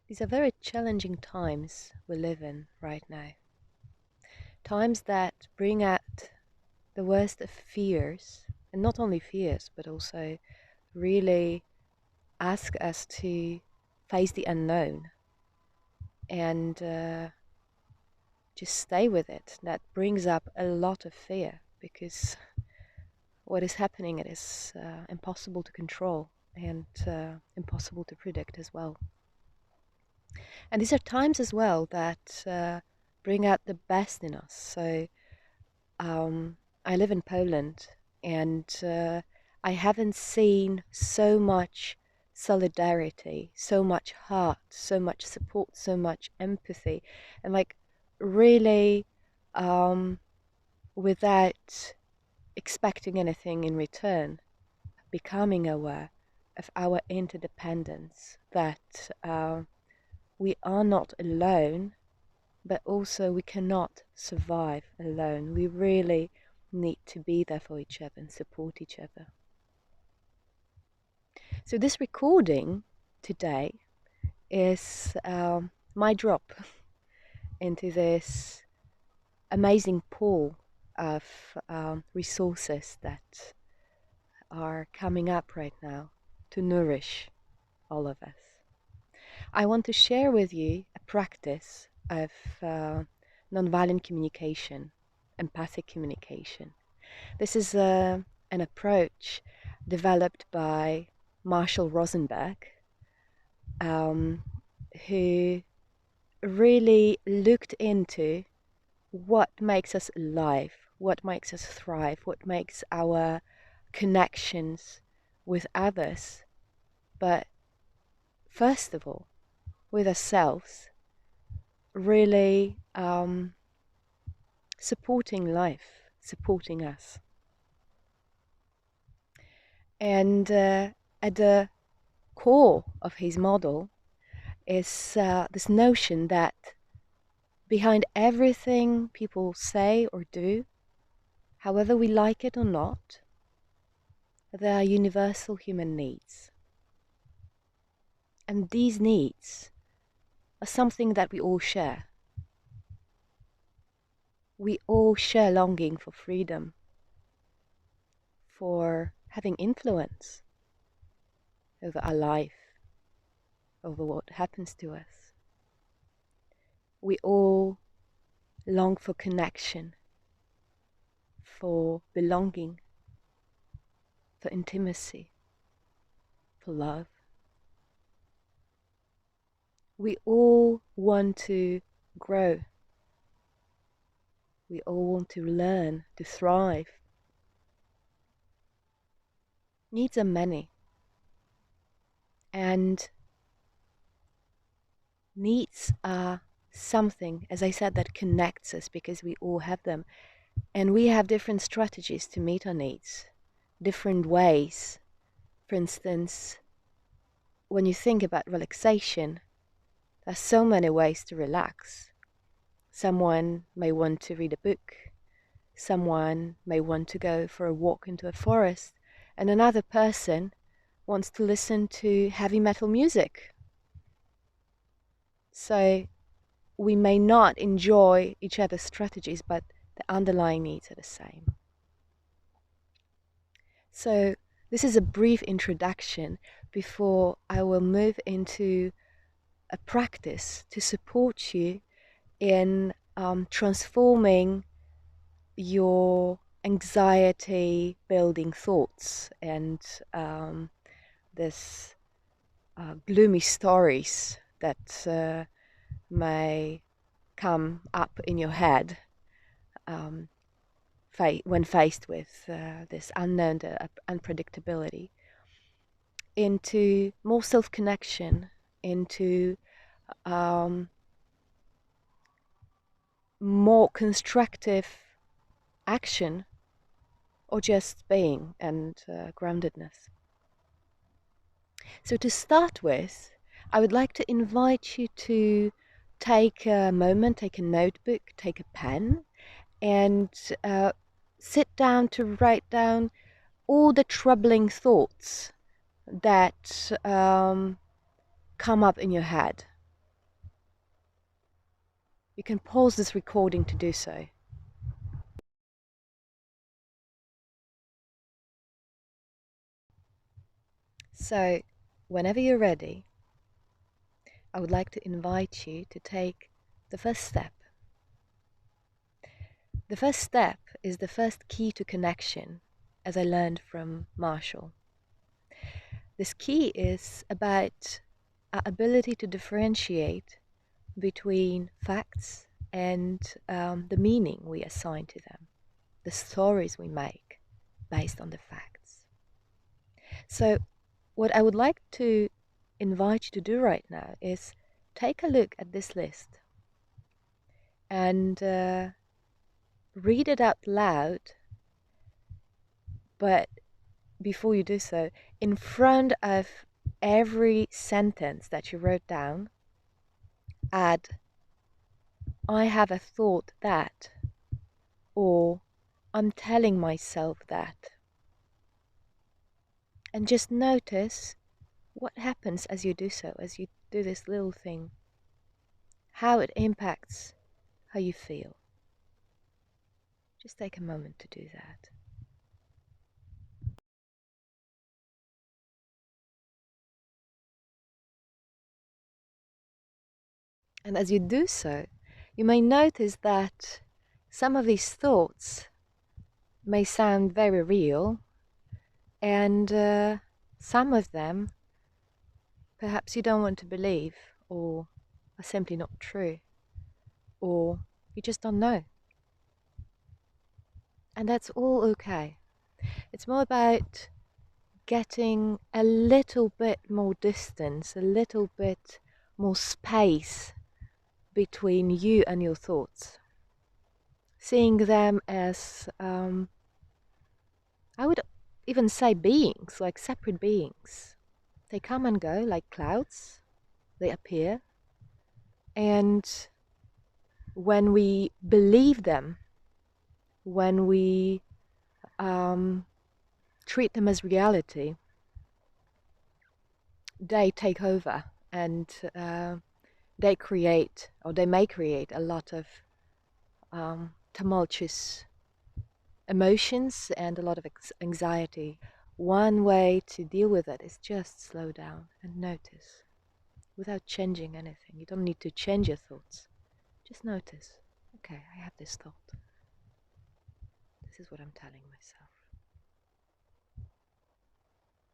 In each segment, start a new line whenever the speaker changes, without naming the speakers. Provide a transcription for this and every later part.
These are very challenging times we live in right now. Times that bring out the worst of fears, and not only fears, but also really ask us to face the unknown and just stay with it. That brings up a lot of fear because what is happening it is impossible to control and impossible to predict as well. And these are times as well that bring out the best in us. So I live in Poland, and I haven't seen so much solidarity, so much heart, so much support, so much empathy, and like really without expecting anything in return, becoming aware of our interdependence, that we are not alone, but also we cannot survive alone. We really need to be there for each other and support each other. So this recording today is my drop into this amazing pool of resources that are coming up right now to nourish all of us. I want to share with you a practice of nonviolent communication, empathic communication. This is an approach developed by Marshall Rosenberg, um, who really looked into what makes us alive, what makes us thrive, what makes our connections with others, but first of all, with ourselves, really supporting life, supporting us. And at the core of his model is this notion that behind everything people say or do, however we like it or not, there are universal human needs. And these needs are something that we all share. We all share longing for freedom, for having influence over our life, over what happens to us. We all long for connection, for belonging, for intimacy, for love. We all want to grow. We all want to learn, to thrive. Needs are many. And needs are something, as I said, that connects us because we all have them. And we have different strategies to meet our needs, different ways. For instance, when you think about relaxation, there's so many ways to relax. Someone may want to read a book. Someone may want to go for a walk into a forest. And another person wants to listen to heavy metal music. So we may not enjoy each other's strategies, but the underlying needs are the same. So this is a brief introduction before I will move into a practice to support you in transforming your anxiety building thoughts and this gloomy stories that may come up in your head when faced with this unknown unpredictability, into more self-connection, into more constructive action, or just being and groundedness. So to start with, I would like to invite you to take a moment, take a notebook, take a pen, and sit down to write down all the troubling thoughts that come up in your head. You can pause this recording to do so. So, whenever you're ready, I would like to invite you to take the first step. The first step is the first key to connection, as I learned from Marshall. This key is about our ability to differentiate between facts and the meaning we assign to them, the stories we make based on the facts. So, what I would like to invite you to do right now is take a look at this list and read it out loud, but before you do so, in front of every sentence that you wrote down, add, I have a thought that, or I'm telling myself that. And just notice what happens as you do so, as you do this little thing, how it impacts how you feel. Just take a moment to do that. And as you do so, you may notice that some of these thoughts may sound very real, and some of them perhaps you don't want to believe, or are simply not true, or you just don't know. And that's all okay. It's more about getting a little bit more distance, a little bit more space between you and your thoughts. Seeing them as, I would even say beings, like separate beings. They come and go like clouds, they appear, and when we believe them, when we treat them as reality, they take over and they create, or they may create, a lot of tumultuous emotions and a lot of anxiety. One way to deal with it is just slow down and notice without changing anything. You don't need to change your thoughts. Just notice. Okay, I have this thought. This is what I'm telling myself.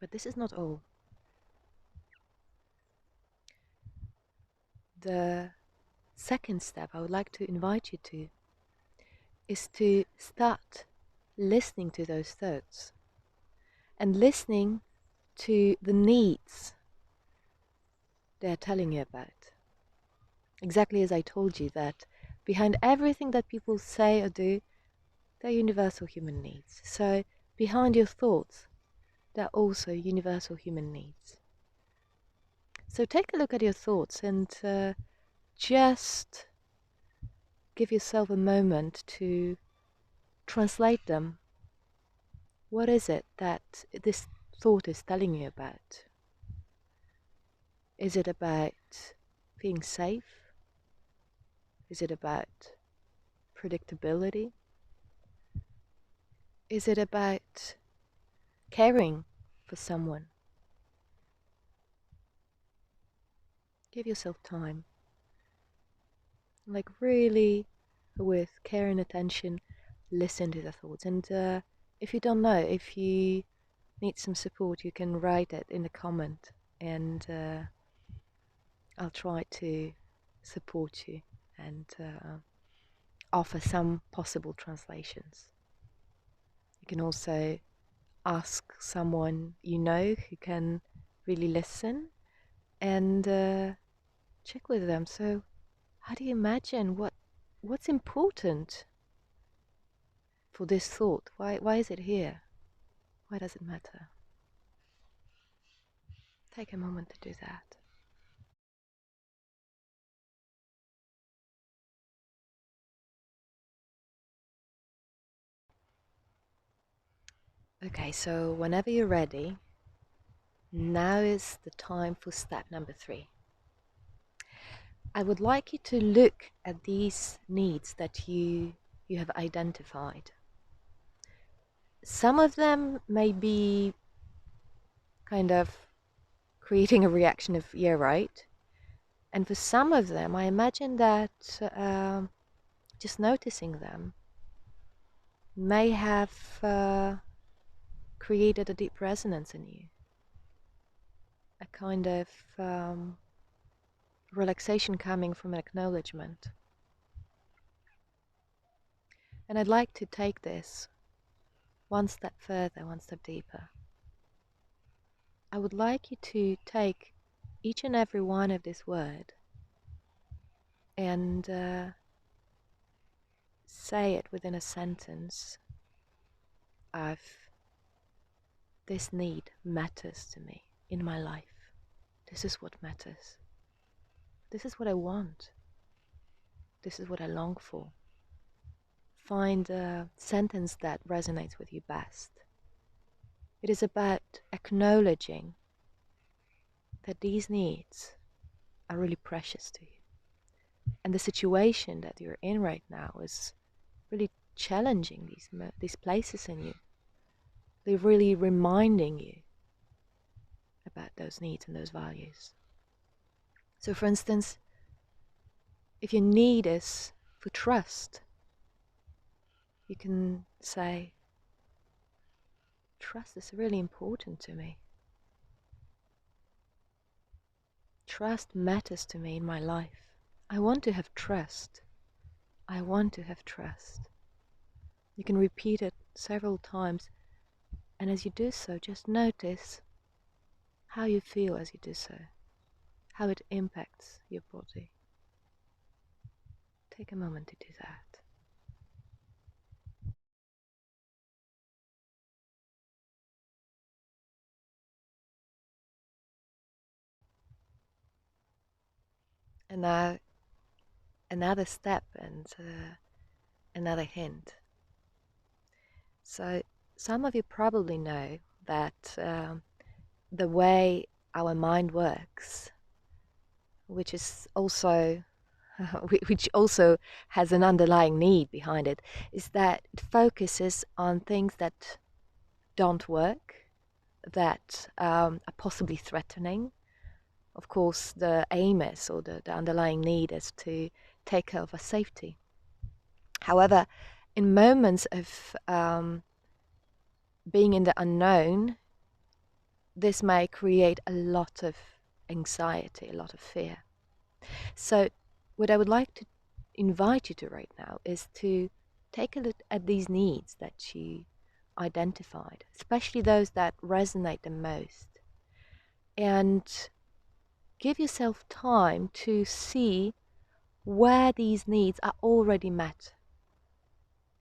But this is not all. The second step I would like to invite you to is to start listening to those thoughts and listening to the needs they're telling you about. Exactly as I told you that behind everything that people say or do, they're universal human needs. So behind your thoughts, they're also universal human needs. So take a look at your thoughts and just give yourself a moment to translate them. What is it that this thought is telling you about? Is it about being safe? Is it about predictability? Is it about caring for someone? Give yourself time. Like really, with care and attention, listen to the thoughts. And if you don't know, if you need some support, you can write it in the comment, and I'll try to support you and offer some possible translations. You can also ask someone you know who can really listen and check with them. So, how do you imagine what's important for this thought? Why is it here? Why does it matter? Take a moment to do that. Okay, so whenever you're ready, now is the time for step number 3. I would like you to look at these needs that you have identified. Some of them may be kind of creating a reaction of, yeah, right. And for some of them, I imagine that just noticing them may have created a deep resonance in you, a kind of relaxation coming from an acknowledgement. And I'd like to take this one step further, one step deeper. I would like you to take each and every one of this word and say it within a sentence of, this need matters to me in my life. This is what matters. This is what I want. This is what I long for. Find a sentence that resonates with you best. It is about acknowledging that these needs are really precious to you. And the situation that you're in right now is really challenging these places in you. They're really reminding you about those needs and those values. So for instance, if your need is for trust, you can say, trust is really important to me. Trust matters to me in my life. I want to have trust. I want to have trust. You can repeat it several times, and as you do so, just notice how you feel as you do so, how it impacts your body. Take a moment to do that. And now, another step and another hint. So, some of you probably know that the way our mind works, which is also which also has an underlying need behind it, is that it focuses on things that don't work, that are possibly threatening. Of course, the aim is, or the underlying need is to take care of our safety. However, in moments of being in the unknown, this may create a lot of anxiety, a lot of fear. So what I would like to invite you to right now is to take a look at these needs that you identified, especially those that resonate the most, and give yourself time to see where these needs are already met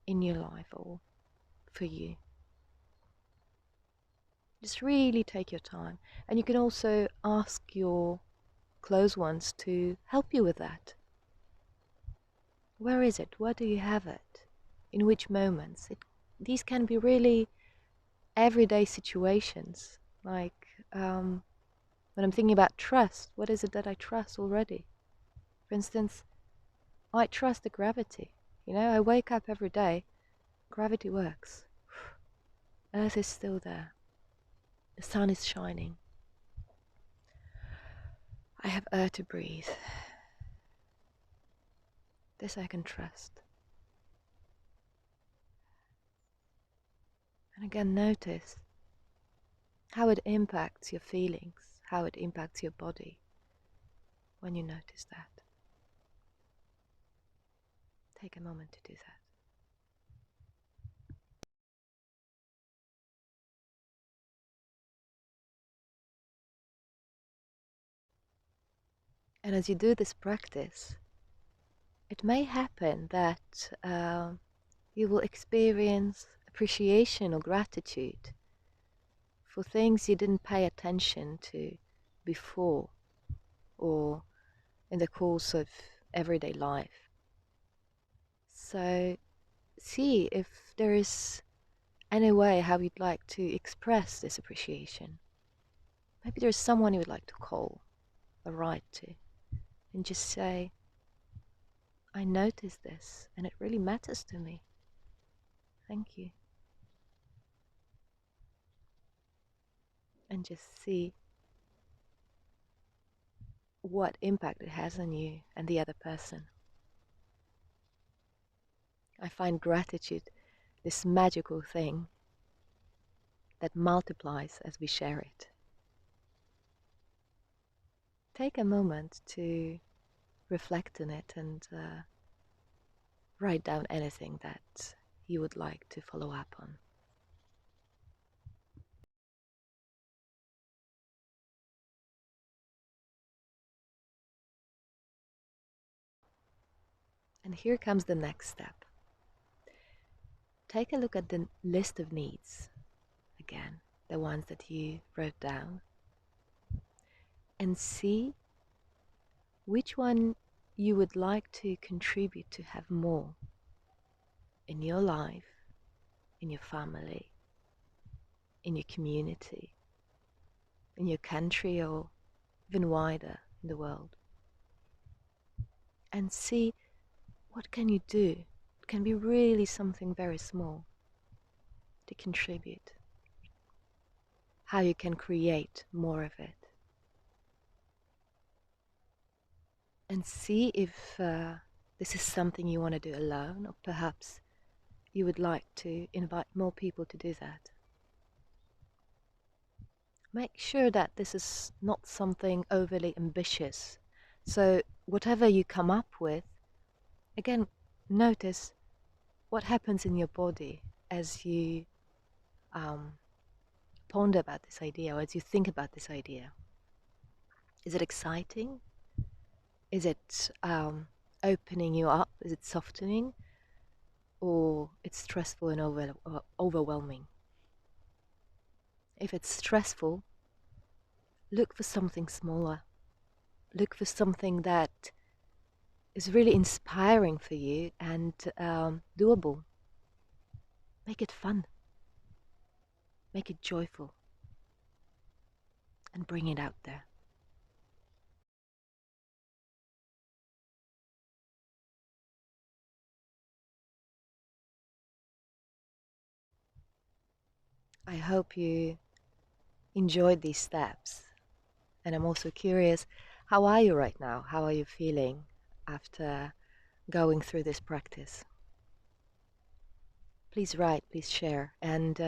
in your life or for you. Just really take your time. And you can also ask your close ones to help you with that. Where is it? Where do you have it? In which moments? These can be really everyday situations. Like when I'm thinking about trust, what is it that I trust already? For instance, I trust the gravity. You know, I wake up every day, gravity works. Earth is still there. The sun is shining. I have air to breathe. This I can trust. And again, notice how it impacts your feelings, how it impacts your body when you notice that. Take a moment to do that. And as you do this practice, it may happen that you will experience appreciation or gratitude for things you didn't pay attention to before or in the course of everyday life. So see if there is any way how you'd like to express this appreciation. Maybe there's someone you would like to call or write to. and just say, I notice this and it really matters to me. Thank you. And just see what impact it has on you and the other person. I find gratitude this magical thing that multiplies as we share it. Take a moment to reflect on it and write down anything that you would like to follow up on. And here comes the next step. Take a look at the list of needs, again, the ones that you wrote down, and see which one you would like to contribute to have more in your life, in your family, in your community, in your country, or even wider in the world. And see what can you do. It can be really something very small to contribute. How you can create more of it. And see if this is something you want to do alone, or perhaps you would like to invite more people to do that. Make sure that this is not something overly ambitious. So whatever you come up with, again, notice what happens in your body as you ponder about this idea, or as you think about this idea. Is it exciting? Is it opening you up? Is it softening? Or it's stressful and overwhelming? If it's stressful, look for something smaller. Look for something that is really inspiring for you and doable. Make it fun. Make it joyful. And bring it out there. I hope you enjoyed these steps. And I'm also curious, how are you right now? How are you feeling after going through this practice? Please write, please share. And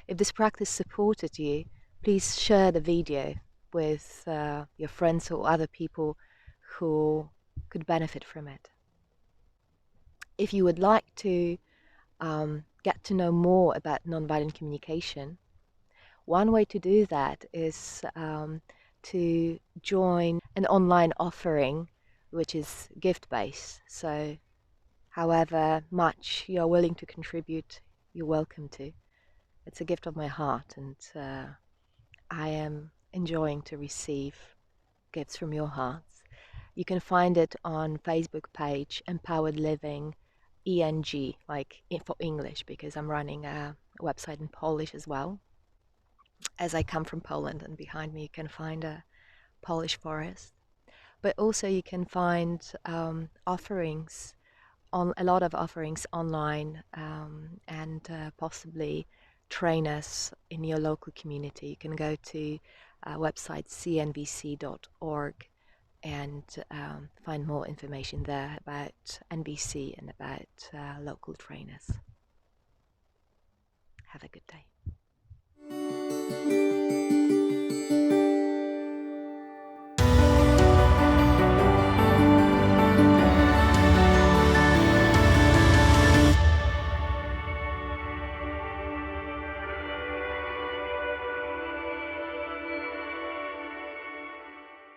if this practice supported you, please share the video with your friends or other people who could benefit from it. If you would like to get to know more about nonviolent communication, one way to do that is to join an online offering which is gift-based. So however much you're willing to contribute, you're welcome to. It's a gift of my heart, and I am enjoying to receive gifts from your hearts. You can find it on Facebook page, Empowered Living, ENG, like for English, because I'm running a website in Polish as well. As I come from Poland, and behind me you can find a Polish forest. But also you can find offerings, on a lot of offerings online, and possibly trainers in your local community. You can go to website cnbc.org and find more information there about NBC and about local trainers. Have a good day.